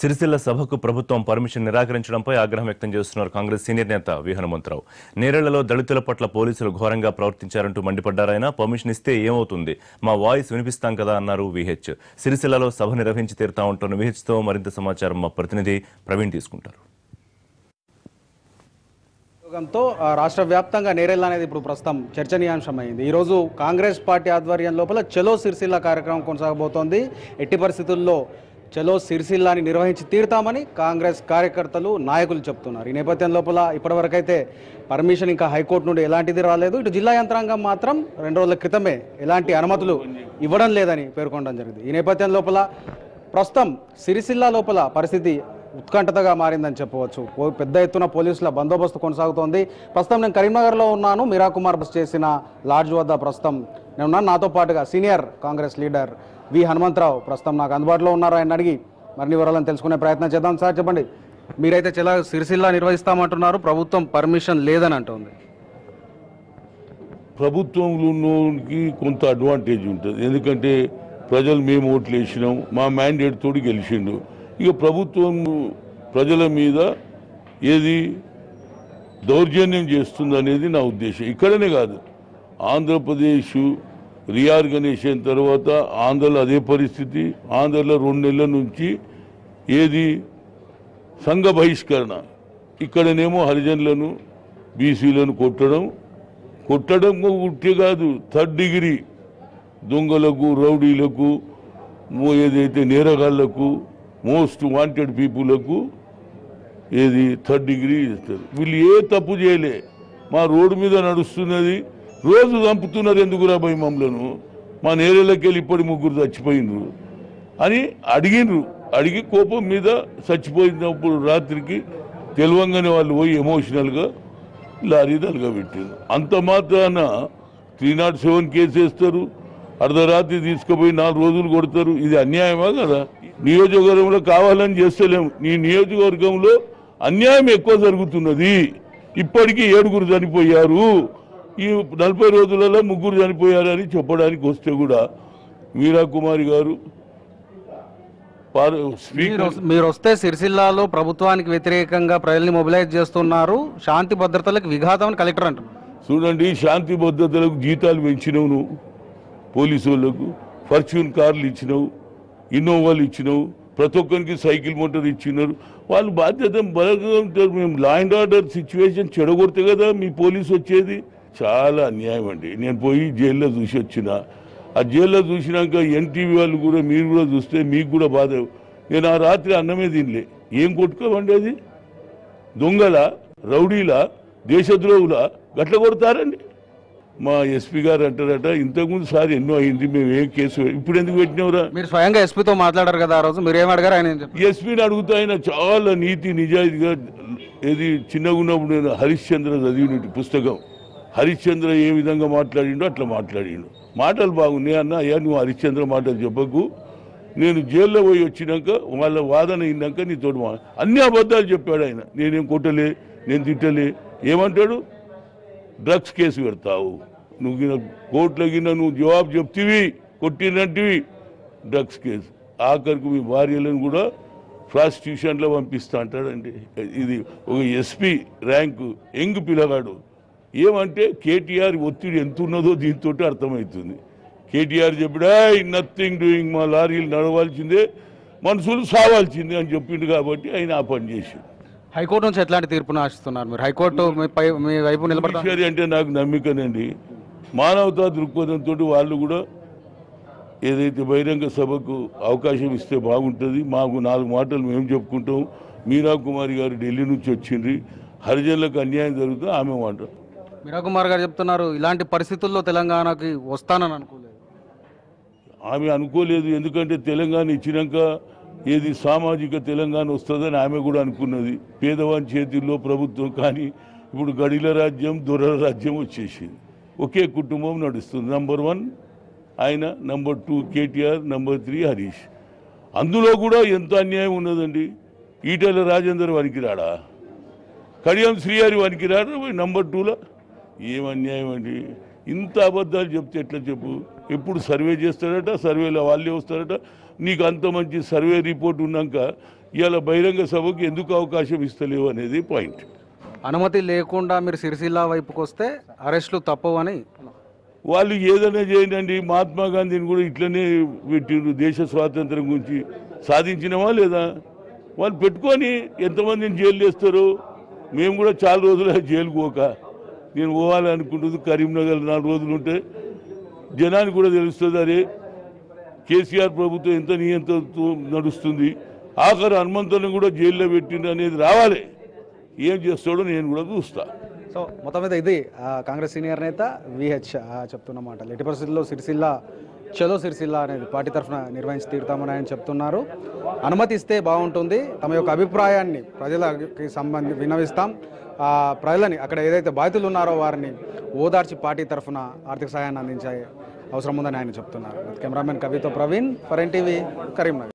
సిరిసిల్ల సభకు ప్రభుత్వం పర్మిషన్ నిరాకరించడంపై ఆగ్రహం వ్యక్తం చేస్తున్నారు కాంగ్రెస్ సీనియర్ నేత వి హనుమంతరావు. నేరేళ్లలో దళితుల పట్ల పోలీసులు ఘోరంగా ప్రవర్తించారంటూ మండిపడ్డారాయన. పర్మిషన్ ఇస్తే ఏమవుతుంది, మా వాయిస్ వినిపిస్తాం కదా అన్నారు విహెచ్. సిరిసిల్లలో సభ నిర్వహించి తీరుతామంటున్న విహెచ్తో మరింత సమాచారం మా ప్రతినిధి ప్రవీణ్ తీసుకుంటారు. రాష్ట్ర వ్యాప్తంగా నేరేళ్ల అనేది ఇప్పుడు ప్రస్తుతం చర్చనీయాంశమైంది. ఈరోజు కాంగ్రెస్ పార్టీ ఆధ్వర్యం లోపల చలో సిరిసిల్ల కార్యక్రమం కొనసాగబోతోంది. ఎట్టి పరిస్థితుల్లో చలో సిరిసిల్లాని నిర్వహించి తీరుతామని కాంగ్రెస్ కార్యకర్తలు నాయకులు చెప్తున్నారు. ఈ నేపథ్యం లోపల ఇప్పటివరకైతే పర్మిషన్ ఇంకా హైకోర్టు నుండి ఎలాంటిది రాలేదు. ఇటు జిల్లా యంత్రాంగం మాత్రం 2 రోజుల క్రితమే ఎలాంటి అనుమతులు ఇవ్వడం లేదని పేర్కొనడం జరిగింది. ఈ నేపథ్యం లోపల ప్రస్తుతం సిరిసిల్ల లోపల పరిస్థితి ఉత్కంఠతగా మారిందని చెప్పవచ్చు. పెద్ద ఎత్తున పోలీసుల బందోబస్తు కొనసాగుతోంది. ప్రస్తుతం నేను కరీంనగర్లో ఉన్నాను. మీరా కుమార్ బస్ చేసిన లాడ్జ్ వద్ద ప్రస్తుతం నేనున్నాను. నాతో పాటుగా సీనియర్ కాంగ్రెస్ లీడర్ వి హనుమంతరావు ప్రస్తుతం నాకు అందుబాటులో ఉన్నారు. ఆయన అడిగి మరిన్ని వివరాలను తెలుసుకునే ప్రయత్నం చేద్దాం. సార్ చెప్పండి, మీరైతే చాలా సిరిసిల్ల నిర్వహిస్తామంటున్నారు, ప్రభుత్వం పర్మిషన్ లేదని అంటుంది. ప్రభుత్వంలోకి కొంత అడ్వాంటేజ్ ఉంటుంది, ఎందుకంటే ప్రజలు మేము ఓట్లు వేసినాం, మా మ్యాండేట్ తోటి గెలిచిండు. ఇక ప్రభుత్వం ప్రజల మీద ఏది దౌర్జన్యం చేస్తుంది అనేది నా ఉద్దేశం. ఇక్కడనే కాదు, ఆంధ్రప్రదేశ్ రీఆర్గనైజేషన్ తర్వాత ఆంధ్రలో అదే పరిస్థితి. ఆంధ్రలో 2 నెలల నుంచి ఏది సంఘ బహిష్కరణ. ఇక్కడనేమో హరిజనులను బీసీలను కొట్టడం ఉట్టే కాదు, 3rd డిగ్రీ దొంగలకు, రౌడీలకు, ఏదైతే నేరగాళ్లకు, మోస్ట్ వాంటెడ్ పీపుల్కు ఏది 3rd డిగ్రీ ఇస్తారు. వీళ్ళు ఏ తప్పు చేయలే, మా రోడ్డు మీద నడుస్తున్నది, రోజు చంపుతున్నారు, ఎందుకురా భయ మమ్మలను, మా నేరేళ్ళకి వెళ్ళి ఇప్పటి 3 చచ్చిపోయినరు అని అడిగి కోపం మీద చచ్చిపోయినప్పుడు రాత్రికి తెలవంగానే వాళ్ళు పోయి ఎమోషనల్గా లారీ తలగబెట్టారు. అంత మాత్రాన 307 కేసు వేస్తారు, అర్ధరాత్రి తీసుకుపోయి 4 రోజులు కొడతారు. ఇది అన్యాయమా కదా? నియోజకవర్గంలో కావాలని చేస్తలేము, నీ నియోజకవర్గంలో అన్యాయం ఎక్కువ జరుగుతున్నది. ఇప్పటికీ 7 చనిపోయారు, ఈ 40 రోజులలో 3 చనిపోయారని చెప్పడానికి వస్తే కూడా మీరా కుమారి గారు మీరు వస్తే సిరిసిల్లాలో ప్రభుత్వానికి వ్యతిరేకంగా ప్రజల్ని మొబిలైజ్ చేస్తున్నారు, శాంతి భద్రతలకు విఘాతం అని కలెక్టర్ అంటారు. చూడండి, శాంతి భద్రతలకు జీతాలు పెంచినావు నువ్వు, పోలీసు వాళ్ళకు ఫార్చ్యూన్ కార్లు ఇచ్చినావు, ఇన్నోవాలు ఇచ్చినావు, ప్రతి ఒక్కరికి సైకిల్ మోటార్ ఇచ్చినారు. వాళ్ళు బాధ్యత బలంగా ఉంటారు. మేము లా అండ్ ఆర్డర్ సిచ్యువేషన్ చెడగొడితే కదా మీ పోలీసు వచ్చేది. చాలా అన్యాయం అండి. నేను పోయి జైల్లో చూసి వచ్చిన, ఆ జైల్లో చూసినాక ఎన్టీవీ వాళ్ళు కూడా, మీరు కూడా చూస్తే మీకు కూడా బాధ. నేను ఆ రాత్రి అన్నమే తినలే. ఏం కొట్టుకోమండి, అది దొంగల, రౌడీల, దేశద్రోహుల గట్ల కొడతారండి. మా ఎస్పీ గారు అంటారట, ఇంతకుముందు సార్ ఎన్నో అయింది, మేము ఏ కేసు ఇప్పుడు ఎందుకు పెట్టినవరా? మీరు స్వయంగా ఎస్పీతో మాట్లాడారు కదా ఆ రోజు, మీరు ఏం అడిగారు? ఆయన ఎస్పీని అడుగుతా, ఆయన చాలా నీతి నిజాయితీగా, ఏది చిన్నగా ఉన్నప్పుడు నేను హరిశ్చంద్ర చదివినట్టు పుస్తకం, హరిశ్చంద్ర ఏ విధంగా మాట్లాడిండో అట్లా మాట్లాడిండు. మాటలు బాగున్నాయి అన్న. అయ్యా నువ్వు హరిశ్చంద్ర మాటలు చెప్పకు, నేను జైల్లో పోయి వచ్చినాక వాళ్ళ వాదన అయినాక నీతో అన్ని అబద్ధాలు చెప్పాడు ఆయన. నేనేం కొట్టలే, నేను తిట్టలే. ఏమంటాడు? డ్రగ్స్ కేసు పెడతావు నువ్వు, కోర్టులో గిన్న నువ్వు జవాబు చెప్తివి, కొట్టినట్టువి, డ్రగ్స్ కేసు. ఆఖరికి మీ భార్యలను కూడా ప్రాస్టిట్యూషన్లో పంపిస్తా అంటాడండి. ఇది ఒక ఎస్పీ ర్యాంకు యంగ్ పిల్లగాడు. ఏమంటే కేటీఆర్ ఒత్తిడి ఎంత ఉన్నదో దీంతో అర్థమవుతుంది. కేటీఆర్ చెప్పాడా, నథింగ్ డూయింగ్, మా లారీలు నడవాల్సిందే, మనుషులు సావాల్సిందే అని చెప్పిండు. కాబట్టి ఆయన ఆ పని చేసి. హైకోర్టు నుంచి ఎట్లాంటి తీర్పును ఆశిస్తున్నారు మీరు? హైకోర్టు మీ వైపు నిలబడతారు అంటే నాకు నమ్మికనండి. మానవతా దృక్పథంతో వాళ్ళు కూడా ఏదైతే బహిరంగ సభకు అవకాశం ఇస్తే బాగుంటుంది. మాకు 4 మాటలు మేము చెప్పుకుంటాం. మీరా కుమారి గారు ఢిల్లీ నుంచి వచ్చిండ్రి, హరిజనులకు అన్యాయం జరుగుతుంది ఆమె మాట. మీరా కుమార్ గారు చెప్తున్నారు, ఇలాంటి పరిస్థితుల్లో తెలంగాణకి వస్తానని అనుకోలేదు. ఆమె అనుకోలేదు, ఎందుకంటే తెలంగాణ ఇచ్చినాక ఏది సామాజిక తెలంగాణ వస్తుందని ఆమె కూడా అనుకున్నది. పేదవాని చేతుల్లో ప్రభుత్వం, కానీ ఇప్పుడు గడిల రాజ్యం, దొరల రాజ్యం వచ్చేసింది. ఒకే కుటుంబం నడుస్తుంది. నంబర్ 1 ఆయన, నంబర్ 2 కేటీఆర్, నంబర్ 3 హరీష్. అందులో కూడా ఎంత అన్యాయం ఉన్నదండి. ఈటెల రాజేందర్ వానికి రాడా, కడియం శ్రీహరి వానికి రాడా నంబర్ 2లో? ఏం అన్యాయం అండి. ఇంత అబద్ధాలు చెప్తే ఎట్లా చెప్పు? ఎప్పుడు సర్వే చేస్తాడట, సర్వేలో వాళ్ళే వస్తారట. నీకు అంత మంచి సర్వే రిపోర్ట్ ఉన్నాక ఇవాళ బహిరంగ సభకు ఎందుకు అవకాశం ఇస్తలేవు అనేది పాయింట్. అనుమతి లేకుండా మీరు సిరిసిల్ల వైపుకి వస్తే అరెస్టులు తప్పవు అని వాళ్ళు ఏదైనా చేయండి, మహాత్మా గాంధీని కూడా ఇట్లనే పెట్టిండ్రు. దేశ స్వాతంత్రం గురించి సాధించినవా లేదా? వాళ్ళు పెట్టుకొని ఎంతమందిని జైలు వేస్తారు. మేము కూడా చాలా రోజులు జైలు పోక నేను పోవాలనుకుంటుంది. కరీంనగర్ 4 రోజులు ఉంటే జనానికి కూడా తెలుస్తుంది, అరే కేసీఆర్ ప్రభుత్వం ఎంత నియంత్రణతో నడుస్తుంది, ఆఖరు హనుమంతుని కూడా జైల్లో పెట్టిండు అనేది రావాలి. ఏం చేస్తాడో నేను కూడా చూస్తా. సో మొత్తం మీద ఇది కాంగ్రెస్ సీనియర్ నేత విహెచ్ చెప్తున్న మాటలు. ఎట్టి పరిస్థితుల్లో సిరిసిల్ల చలో సిరిసిల్ల అనేది పార్టీ తరఫున నిర్వహించి తీరుతామని ఆయన చెప్తున్నారు. అనుమతి ఇస్తే బాగుంటుంది, తమ యొక్క అభిప్రాయాన్ని ప్రజలకి విన్నవిస్తాం, ప్రజలని అక్కడ ఏదైతే బాధితులు ఉన్నారో వారిని ఓదార్చి పార్టీ తరఫున ఆర్థిక సహాయాన్ని అందించే అవసరం ఉందని ఆయన చెప్తున్నారు. కెమెరామెన్ కవితో ప్రవీణ్, ఫర్ ఎన్టీవీ, కరీంనగర్.